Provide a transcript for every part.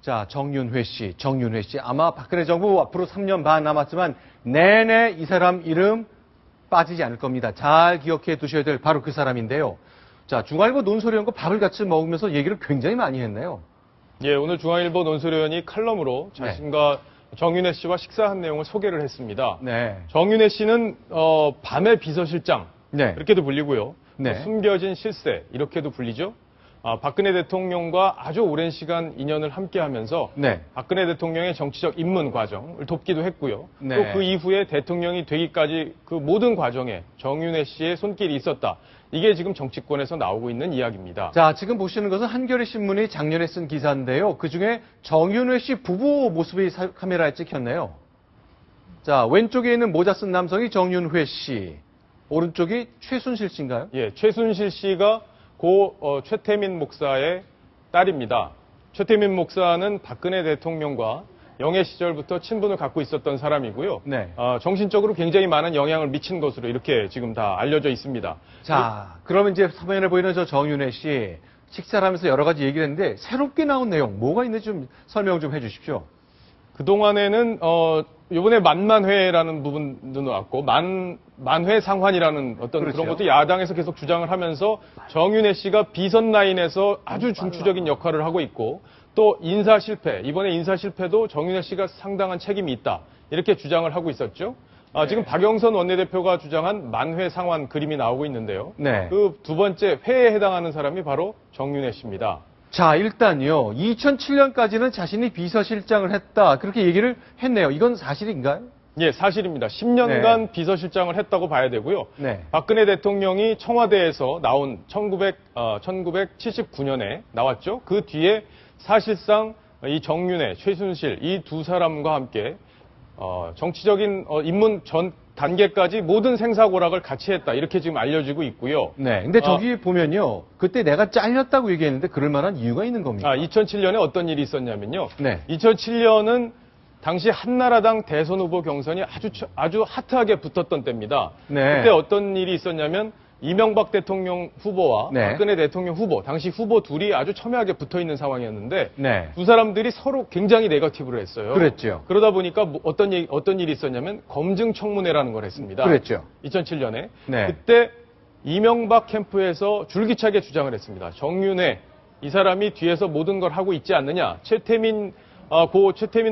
자, 정윤회 씨. 아마 박근혜 정부 앞으로 3년 반 남았지만 내내 이 사람 이름 빠지지 않을 겁니다. 잘 기억해 두셔야 될 바로 그 사람인데요. 자, 중앙일보 논설위원과 밥을 같이 먹으면서 얘기를 굉장히 많이 했네요. 예, 오늘 중앙일보 논설위원이 칼럼으로 자신과 정윤회 씨와 식사한 내용을 소개를 했습니다. 네. 정윤회 씨는 밤의 비서실장 네. 이렇게도 불리고요. 네. 숨겨진 실세 이렇게도 불리죠. 박근혜 대통령과 아주 오랜 시간 인연을 함께하면서 네. 박근혜 대통령의 정치적 입문 과정을 돕기도 했고요. 네. 또 그 이후에 대통령이 되기까지 그 모든 과정에 정윤회 씨의 손길이 있었다. 이게 지금 정치권에서 나오고 있는 이야기입니다. 자, 지금 보시는 것은 한겨레 신문이 작년에 쓴 기사인데요. 그중에 정윤회 씨 부부 모습이 카메라에 찍혔네요. 자, 왼쪽에 있는 모자 쓴 남성이 정윤회 씨, 오른쪽이 최순실 씨인가요? 예, 최순실 씨가 고 최태민 목사의 딸입니다. 최태민 목사는 박근혜 대통령과 영예 시절부터 친분을 갖고 있었던 사람이고요. 네. 정신적으로 굉장히 많은 영향을 미친 것으로 이렇게 지금 다 알려져 있습니다. 자, 그러면 이제 화면에 보이는 저 정윤회 씨 식사를 하면서 여러 가지 얘기를 했는데 새롭게 나온 내용 뭐가 있는지 좀 설명 좀 해주십시오. 그동안에는 이번에 만만회라는 부분도 나왔고 만회상환이라는 어떤 그렇죠. 그런 것도 야당에서 계속 주장을 하면서 정윤회 씨가 비선 라인에서 아주 중추적인 역할을 하고 있고 또 인사 실패, 이번에 인사 실패도 정윤회 씨가 상당한 책임이 있다. 이렇게 주장을 하고 있었죠. 지금 박영선 원내대표가 주장한 만회상환 그림이 나오고 있는데요. 네. 그 두 번째 회에 해당하는 사람이 바로 정윤회 씨입니다. 자, 일단요. 2007년까지는 자신이 비서실장을 했다. 그렇게 얘기를 했네요. 이건 사실인가요? 예, 사실입니다. 10년간 네. 비서실장을 했다고 봐야 되고요. 네. 박근혜 대통령이 청와대에서 나온 1979년에 나왔죠. 그 뒤에 사실상 이 정윤회, 최순실 이 두 사람과 함께 정치적인 입문 전 단계까지 모든 생사고락을 같이 했다. 이렇게 지금 알려지고 있고요. 네. 근데 저기 보면요. 그때 내가 잘렸다고 얘기했는데 그럴 만한 이유가 있는 겁니까? 2007년에 어떤 일이 있었냐면요. 네. 2007년은 당시 한나라당 대선 후보 경선이 아주 핫하게 붙었던 때입니다. 네. 그때 어떤 일이 있었냐면 이명박 대통령 후보와 네. 박근혜 대통령 후보, 당시 후보 둘이 아주 첨예하게 붙어 있는 상황이었는데 네. 두 사람들이 서로 굉장히 네거티브를 했어요. 그랬죠. 그러다 보니까 어떤 일이 있었냐면 검증 청문회라는 걸 했습니다. 그랬죠. 2007년에. 네. 그때 이명박 캠프에서 줄기차게 주장을 했습니다. 정윤회, 이 사람이 뒤에서 모든 걸 하고 있지 않느냐. 최태민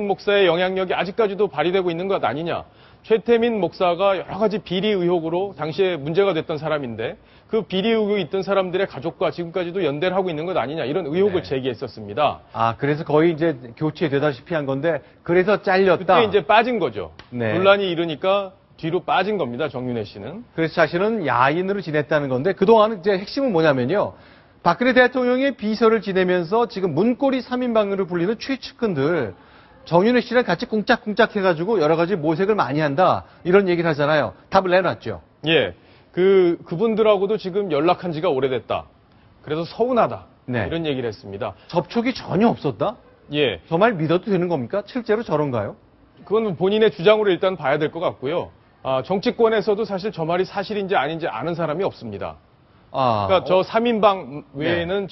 목사의 영향력이 아직까지도 발휘되고 있는 것 아니냐. 최태민 목사가 여러 가지 비리 의혹으로 당시에 문제가 됐던 사람인데 그 비리 의혹이 있던 사람들의 가족과 지금까지도 연대를 하고 있는 것 아니냐 이런 의혹을 제기했었습니다. 그래서 거의 이제 교체되다시피 한 건데 그래서 잘렸다. 그때 이제 빠진 거죠. 네. 논란이 일으니까 뒤로 빠진 겁니다. 정윤회 씨는. 그래서 자신은 야인으로 지냈다는 건데 그동안 이제 핵심은 뭐냐면요. 박근혜 대통령의 비서를 지내면서 지금 문고리 3인방으로 불리는 최측근들 정윤회 씨랑 같이 꿍짝꿍짝 해가지고 여러 가지 모색을 많이 한다. 이런 얘기를 하잖아요. 답을 내놨죠. 예. 그분들하고도 지금 연락한 지가 오래됐다. 그래서 서운하다. 네. 이런 얘기를 했습니다. 접촉이 전혀 없었다? 예. 정말 믿어도 되는 겁니까? 실제로 저런가요? 그건 본인의 주장으로 일단 봐야 될 것 같고요. 정치권에서도 사실 저 말이 사실인지 아닌지 아는 사람이 없습니다. 그러니까 저 3인방 외에는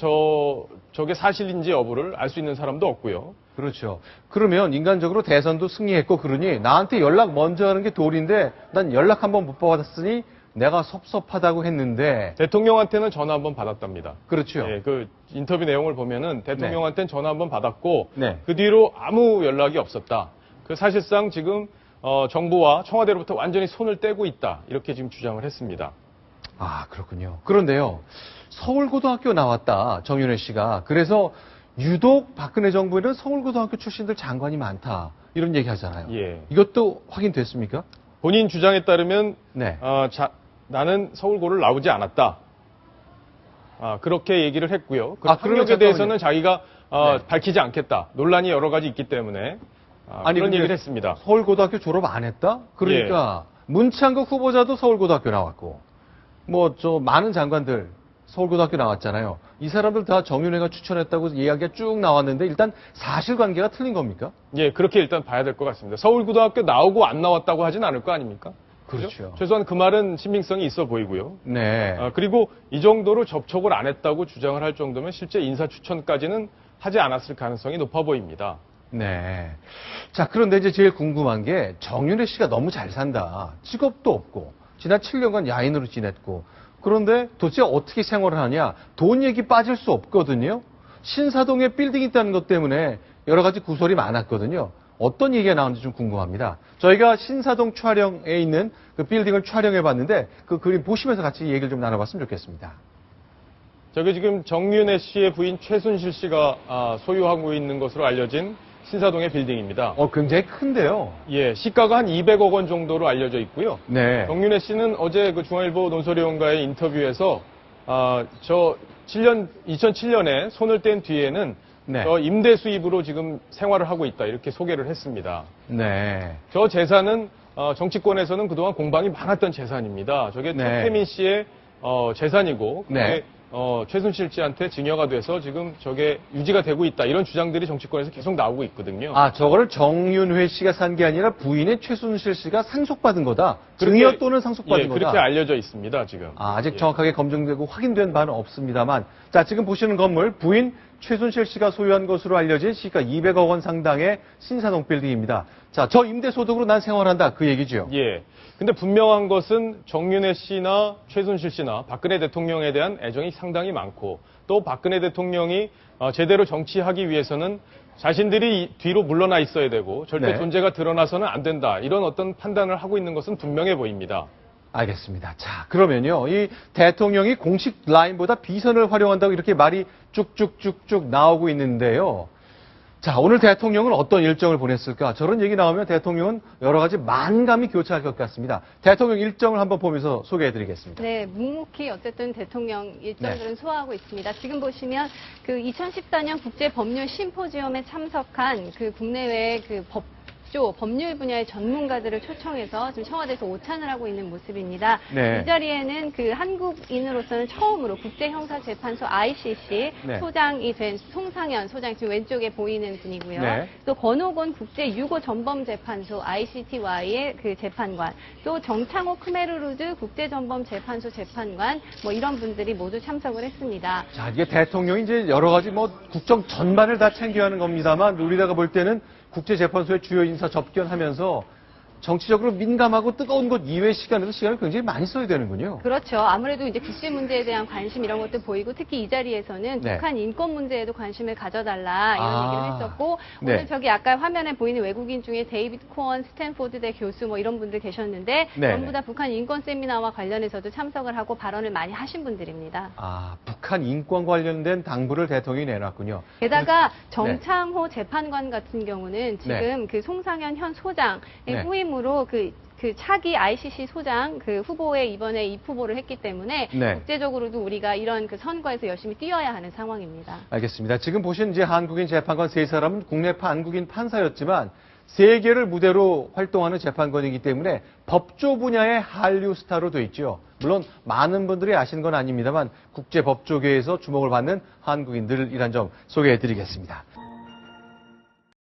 저게 사실인지 여부를 알 수 있는 사람도 없고요. 그렇죠. 그러면 인간적으로 대선도 승리했고 그러니 나한테 연락 먼저 하는 게 도리인데 난 연락 한번 못 받았으니 내가 섭섭하다고 했는데 대통령한테는 전화 한번 받았답니다. 그렇죠. 예, 그 인터뷰 내용을 보면은 대통령한테는 전화 한번 받았고 네. 그 뒤로 아무 연락이 없었다. 그 사실상 지금 정부와 청와대로부터 완전히 손을 떼고 있다. 이렇게 지금 주장을 했습니다. 그렇군요. 그런데요. 서울고등학교 나왔다. 정윤회 씨가. 그래서 유독 박근혜 정부에는 서울고등학교 출신들 장관이 많다. 이런 얘기 하잖아요. 예. 이것도 확인됐습니까? 본인 주장에 따르면 네. 나는 서울고를 나오지 않았다. 그렇게 얘기를 했고요. 그 그러면 학력에 대해서는 잠깐만요. 자기가 네. 밝히지 않겠다. 논란이 여러 가지 있기 때문에 그런 근데 얘기를 했습니다. 서울고등학교 졸업 안 했다? 그러니까 문창극 후보자도 서울고등학교 나왔고 많은 장관들 서울고등학교 나왔잖아요. 이 사람들 다 정윤회가 추천했다고 이야기가 쭉 나왔는데 일단 사실관계가 틀린 겁니까? 예, 그렇게 일단 봐야 될 것 같습니다. 서울고등학교 나오고 안 나왔다고 하진 않을 거 아닙니까? 그렇죠. 최소한 그 말은 신빙성이 있어 보이고요. 네. 그리고 이 정도로 접촉을 안 했다고 주장을 할 정도면 실제 인사 추천까지는 하지 않았을 가능성이 높아 보입니다. 네. 자, 그런데 이제 제일 궁금한 게 정윤회 씨가 너무 잘 산다. 직업도 없고, 지난 7년간 야인으로 지냈고, 그런데 도대체 어떻게 생활을 하냐? 돈 얘기 빠질 수 없거든요. 신사동에 빌딩이 있다는 것 때문에 여러 가지 구설이 많았거든요. 어떤 얘기가 나오는지 좀 궁금합니다. 저희가 신사동 촬영에 있는 그 빌딩을 촬영해 봤는데 그 그림 보시면서 같이 얘기를 좀 나눠봤으면 좋겠습니다. 저게 지금 정윤회 씨의 부인 최순실 씨가 소유하고 있는 것으로 알려진 신사동의 빌딩입니다. 굉장히 큰데요. 예, 시가가 한 200억 원 정도로 알려져 있고요. 네. 정윤회 씨는 어제 그 중앙일보 논설위원과의 인터뷰에서 2007년에 손을 뗀 뒤에는 네. 저 임대 수입으로 지금 생활을 하고 있다 이렇게 소개를 했습니다. 네. 저 재산은 정치권에서는 그동안 공방이 많았던 재산입니다. 저게 네. 최태민 씨의 재산이고 그게 네. 최순실 씨한테 증여가 돼서 지금 저게 유지가 되고 있다 이런 주장들이 정치권에서 계속 나오고 있거든요. 저거를 정윤회 씨가 산 게 아니라 부인의 최순실 씨가 상속받은 거다. 그렇게- 증여 또는 상속받은 예, 거다. 그렇게 알려져 있습니다 지금. 아직 예. 정확하게 검증되고 확인된 바는 없습니다만, 자, 지금 보시는 건물 부인 최순실 씨가 소유한 것으로 알려진 시가 200억 원 상당의 신사동 빌딩입니다. 자, 저 임대 소득으로 난 생활한다 그 얘기죠. 예. 근데 분명한 것은 정윤회 씨나 최순실 씨나 박근혜 대통령에 대한 애정이 상당히 많고 또 박근혜 대통령이 제대로 정치하기 위해서는 자신들이 뒤로 물러나 있어야 되고 절대 네. 존재가 드러나서는 안 된다. 이런 어떤 판단을 하고 있는 것은 분명해 보입니다. 알겠습니다. 자, 그러면요. 이 대통령이 공식 라인보다 비선을 활용한다고 이렇게 말이 쭉쭉쭉쭉 나오고 있는데요. 자, 오늘 대통령은 어떤 일정을 보냈을까? 저런 얘기 나오면 대통령은 여러 가지 만감이 교차할 것 같습니다. 대통령 일정을 한번 보면서 소개해드리겠습니다. 네, 묵묵히 어쨌든 대통령 일정들은 소화하고 있습니다. 지금 보시면 그 2014년 국제법률 심포지엄에 참석한 그 국내외 그 법률 분야의 전문가들을 초청해서 지금 청와대에서 오찬을 하고 있는 모습입니다. 네. 이 자리에는 그 한국인으로서는 처음으로 국제형사재판소 ICC 네. 소장이 된 송상현 소장 지금 왼쪽에 보이는 분이고요. 네. 또 권오곤 국제유고전범재판소 ICTY의 그 재판관, 또 정창호 크메르루드 국제전범재판소 재판관, 뭐 이런 분들이 모두 참석을 했습니다. 자, 이게 대통령이 이제 여러 가지 뭐 국정 전반을 다 챙겨야 하는 겁니다만 우리나라가 볼 때는 국제재판소의 주요 인사 접견하면서 정치적으로 민감하고 뜨거운 것 이외의 시간을 굉장히 많이 써야 되는군요. 그렇죠. 아무래도 이제 국제 문제에 대한 관심 이런 것도 보이고 특히 이 자리에서는 네. 북한 인권 문제에도 관심을 가져달라 이런 아, 얘기를 했었고 네. 오늘 저기 아까 화면에 보이는 외국인 중에 데이비드 코언 스탠포드대 교수 뭐 이런 분들 계셨는데 네. 전부 다 북한 인권 세미나와 관련해서도 참석을 하고 발언을 많이 하신 분들입니다. 북한 인권 관련된 당부를 대통령이 내놨군요. 게다가 네. 정창호 재판관 같은 경우는 지금 그 송상현 현 소장의 네. 후임으로 그 차기 ICC 소장 그 후보에 이번에 입후보를 했기 때문에 네. 국제적으로도 우리가 이런 그 선거에서 열심히 뛰어야 하는 상황입니다. 알겠습니다. 지금 보신 이제 한국인 재판관 세 사람은 국내파 한국인 판사였지만 세계를 무대로 활동하는 재판관이기 때문에 법조 분야의 한류 스타로 돼 있죠. 물론 많은 분들이 아시는 건 아닙니다만 국제법조계에서 주목을 받는 한국인들이란 점 소개해드리겠습니다.